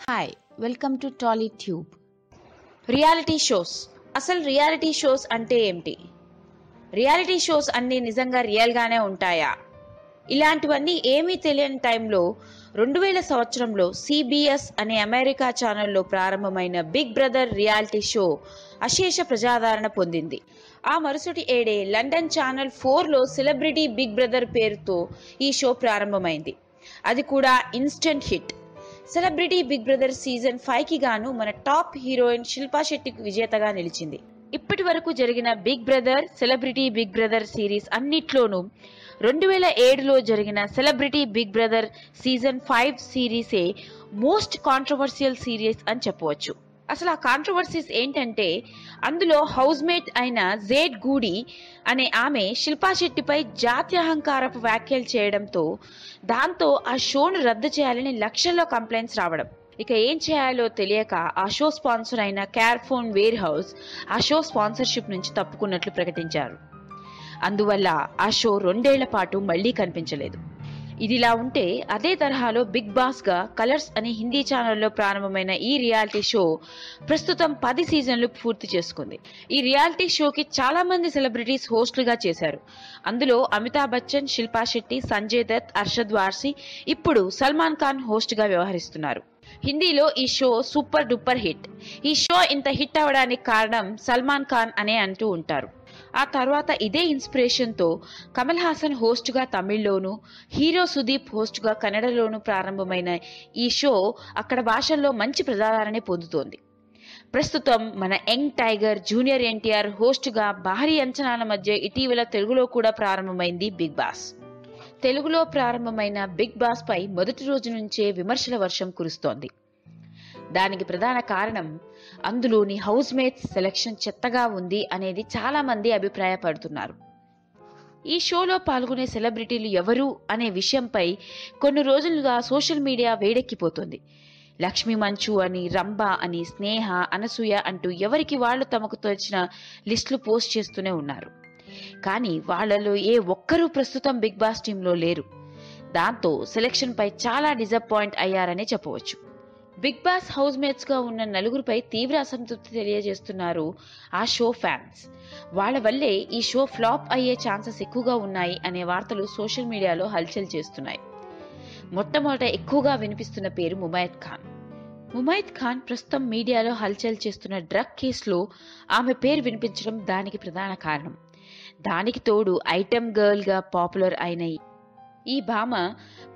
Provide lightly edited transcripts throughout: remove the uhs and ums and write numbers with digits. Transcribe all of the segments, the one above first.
Hi welcome to Tollytube. Reality shows. అసలు reality shows అంటే ఏమిటి? రియాలిటీ షోస్ అన్నీ నిజంగా రియల్గానే ఉంటాయా? ఇలాంటివన్నీ ఏమీ తెలియని టైంలో 2000 సంవత్సరంలో సిబిఎస్ అనే అమెరికా ఛానల్లో ప్రారంభమైన బిగ్ బ్రదర్ రియాలిటీ షో అశేష ప్రజాదరణ పొందింది. ఆ మరుసటి ఏడే లండన్ ఛానల్ 4లో సెలబ్రిటీ బిగ్ బ్రదర్ పేరుతో ఈ షో ప్రారంభమైంది. అది కూడా instant hit. Celebrity Big Brother season 5కి గాను మన టాప్ హీరోయిన్ శిల్పా శెట్టికి విజేతగా నిలిచింది. ఇప్పటి వరకు జరిగిన Big Brother, Celebrity Big Brother series అన్నిట్లోనూ 2007లో జరిగిన సెలబ్రిటీ బిగ్ బ్రదర్ సీజన్ 5 సిరీసే మోస్ట్ కాంట్రవర్షియల్ సిరీస్ అని చెప్పవచ్చు. అసలు ఆ కాంట్రవర్సీస్ ఏంటంటే, అందులో హౌస్ మేట్ అయిన జేడ్ గూడి అనే ఆమె శిల్పా శెట్టిపై జాత్యహంకారపు వ్యాఖ్యలు చేయడంతో దాంతో ఆ షోను రద్దు చేయాలని లక్షల్లో కంప్లైంట్స్ రావడం. ఇక ఏం చేయాలో తెలియక ఆ షో స్పాన్సర్ అయిన క్యార్ఫోన్ వేర్ హౌస్ ఆ షో స్పాన్సర్షిప్ నుంచి తప్పుకున్నట్లు ప్రకటించారు. అందువల్ల ఆ షో 2 ఏళ్ల పాటు మళ్లీ కనిపించలేదు. ఇదిలా ఉంటే అదే తరహాలో బిగ్ బాస్ గా కలర్స్ అనే హిందీ ఛానల్లో ప్రారంభమైన ఈ రియాలిటీ షో ప్రస్తుతం 10 సీజన్లు పూర్తి చేసుకుంది. ఈ రియాలిటీ షోకి చాలా మంది సెలబ్రిటీస్ హోస్టులుగా చేశారు. అందులో అమితాబ్ బచ్చన్, శిల్పా శెట్టి, సంజయ్ దత్, అర్షద్ వార్సీ, ఇప్పుడు సల్మాన్ ఖాన్ హోస్ట్ గా వ్యవహరిస్తున్నారు. హిందీలో ఈ షో సూపర్ డూపర్ హిట్. ఈ షో ఇంత హిట్ అవడానికి కారణం సల్మాన్ ఖాన్ అనే అంటూ ఉంటారు. ఆ తర్వాత ఇదే ఇన్స్పిరేషన్ తో కమల్ హాసన్ హోస్ట్ గా తమిళ్లోను, హీరో సుదీప్ హోస్ట్ గా కన్నడలోను ప్రారంభమైన ఈ షో అక్కడ భాషల్లో మంచి ప్రజాదరణ పొందుతోంది. ప్రస్తుతం మన young tiger junior NTR host గా భారీ అంచనాల మధ్య ఇటీవల తెలుగులో కూడా ప్రారంభమైంది బిగ్ బాస్. తెలుగులో ప్రారంభమైన బిగ్ బాస్ పై మొదటి రోజు నుంచే విమర్శల వర్షం కురుస్తోంది. దానికి ప్రధాన కారణం అందులోని హౌస్ మేట్స్ సెలక్షన్ చెత్తగా ఉంది అనేది చాలా మంది అభిప్రాయపడుతున్నారు. ఈ షోలో పాల్గొనే సెలబ్రిటీలు ఎవరు అనే విషయంపై కొన్ని రోజులుగా సోషల్ మీడియా వేడెక్కిపోతుంది. లక్ష్మీ మంచు అని, రంభ అని, స్నేహ, అనసూయ అంటూ ఎవరికి వాళ్ళు తమకు తోచిన లిస్టులు పోస్ట్ చేస్తూనే ఉన్నారు. కానీ వాళ్లలో ఏ ఒక్కరూ ప్రస్తుతం బిగ్ బాస్ టీంలో లేరు. దాంతో సెలక్షన్ పై చాలా డిసప్పాయింట్ అయ్యారనే చెప్పవచ్చు. బిగ్ బాస్ హౌస్ మేట్స్ గా ఉన్న 4గురిపై తీవ్ర అసంతృప్తి తెలియజేస్తున్నారు ఆ షో ఫ్యాన్స్. వాళ్ల వల్లే ఈ షో ఫ్లాప్ అయ్యే ఛాన్సెస్ ఎక్కువగా ఉన్నాయి అనే వార్తలు సోషల్ మీడియాలో హల్చల్ చేస్తున్నాయి. మొట్టమొదట ఎక్కువగా వినిపిస్తున్న పేరు ముమైత్ ఖాన్. ముమైత్ ఖాన్ ప్రస్తుతం మీడియాలో హల్చల్ చేస్తున్న డ్రగ్ కేసులో ఆమె పేరు వినిపించడం దానికి ప్రధాన కారణం. దానికి తోడు ఐటమ్ గర్ల్ గా పాపులర్ అయిన ఈ భామ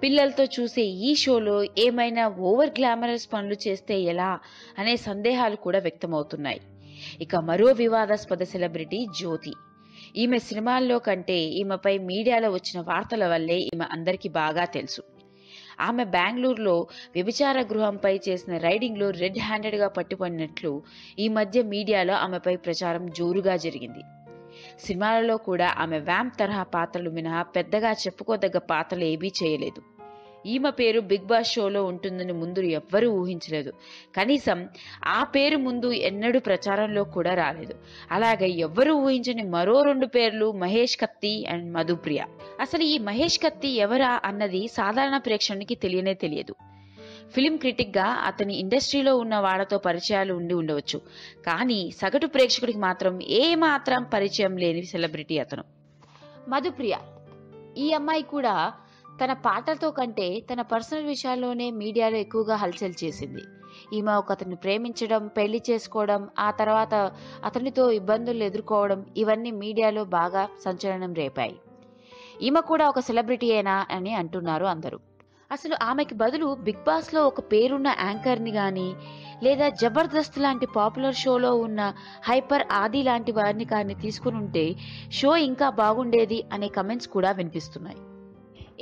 పిల్లలతో చూసే ఈ షోలో ఏమైనా ఓవర్ గ్లామరస్ పనులు చేస్తే ఎలా అనే సందేహాలు కూడా వ్యక్తమవుతున్నాయి. ఇక మరో వివాదాస్పద సెలబ్రిటీ జ్యోతి. ఈమె సినిమాల్లో కంటే ఈమెపై మీడియాలో వచ్చిన వార్తల వల్లే ఈమె అందరికీ బాగా తెలుసు. ఆమె బెంగళూరులో వ్యభిచార గృహంపై చేసిన రైడింగ్ లో రెడ్ హ్యాండెడ్ గా పట్టుబడినట్లు ఈ మధ్య మీడియాలో ఆమెపై ప్రచారం జోరుగా జరిగింది. సినిమాలలో కూడా ఆమె వ్యాంప్ తరహా పాత్రలు మినహా పెద్దగా చెప్పుకోదగ్గ పాత్రలు ఏమీ చేయలేదు. ఈమె పేరు బిగ్ బాస్ షోలో ఉంటుందని ముందు ఎవ్వరూ ఊహించలేదు. కనీసం ఆ పేరు ముందు ఎన్నడూ ప్రచారంలో కూడా రాలేదు. అలాగే ఎవ్వరూ ఊహించని మరో 2 పేర్లు మహేష్ కత్తి అండ్ మధుప్రియ. అసలు ఈ మహేష్ కత్తి ఎవరా అన్నది సాధారణ ప్రేక్షకునికి తెలియనే తెలియదు. ఫిలిం క్రిటిక్ గా అతని ఇండస్ట్రీలో ఉన్న వాళ్లతో పరిచయాలు ఉండి ఉండవచ్చు. కానీ సగటు ప్రేక్షకుడికి మాత్రం ఏ మాత్రం పరిచయం లేని సెలబ్రిటీ అతను. మధుప్రియ. ఈ అమ్మాయి కూడా తన పాటలతో కంటే తన పర్సనల్ విషయాల్లోనే మీడియాలో ఎక్కువగా హల్చల్ చేసింది. ఈమె అతన్ని ప్రేమించడం, పెళ్లి చేసుకోవడం, ఆ తర్వాత అతనితో ఇబ్బందులు ఎదుర్కోవడం ఇవన్నీ మీడియాలో బాగా సంచలనం రేపాయి. ఈమె కూడా ఒక సెలబ్రిటీయేనా అని అంటున్నారు అందరూ. అసలు ఆమెకి బదులు బిగ్ బాస్ లో ఒక పేరున్న యాంకర్ ని గాని, లేదా జబర్దస్త్ లాంటి పాపులర్ షోలో ఉన్న హైపర్ ఆది లాంటి వారిని కానీ తీసుకుని ఉంటే షో ఇంకా బాగుండేది అనే కమెంట్స్ కూడా వినిపిస్తున్నాయి.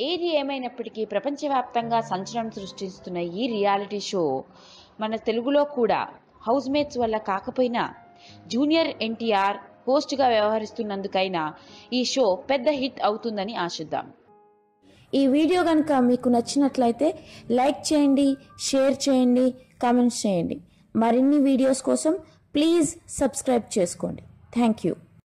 ఏది ఏమైనప్పటికీ ప్రపంచవ్యాప్తంగా సంచలనం సృష్టిస్తున్న ఈ రియాలిటీ షో మన తెలుగులో కూడా హౌస్ మేట్స్ వల్ల కాకపోయినా జూనియర్ ఎన్టీఆర్ హోస్ట్ గా వ్యవహరిస్తున్నందుకైనా ఈ షో పెద్ద హిట్ అవుతుందని ఆశిద్దాం. ఈ వీడియో కనుక మీకు నచ్చినట్లయితే లైక్ చేయండి, షేర్ చేయండి, కామెంట్స్ చేయండి. మరిన్ని వీడియోస్ కోసం ప్లీజ్ సబ్స్క్రైబ్ చేసుకోండి. Thank you.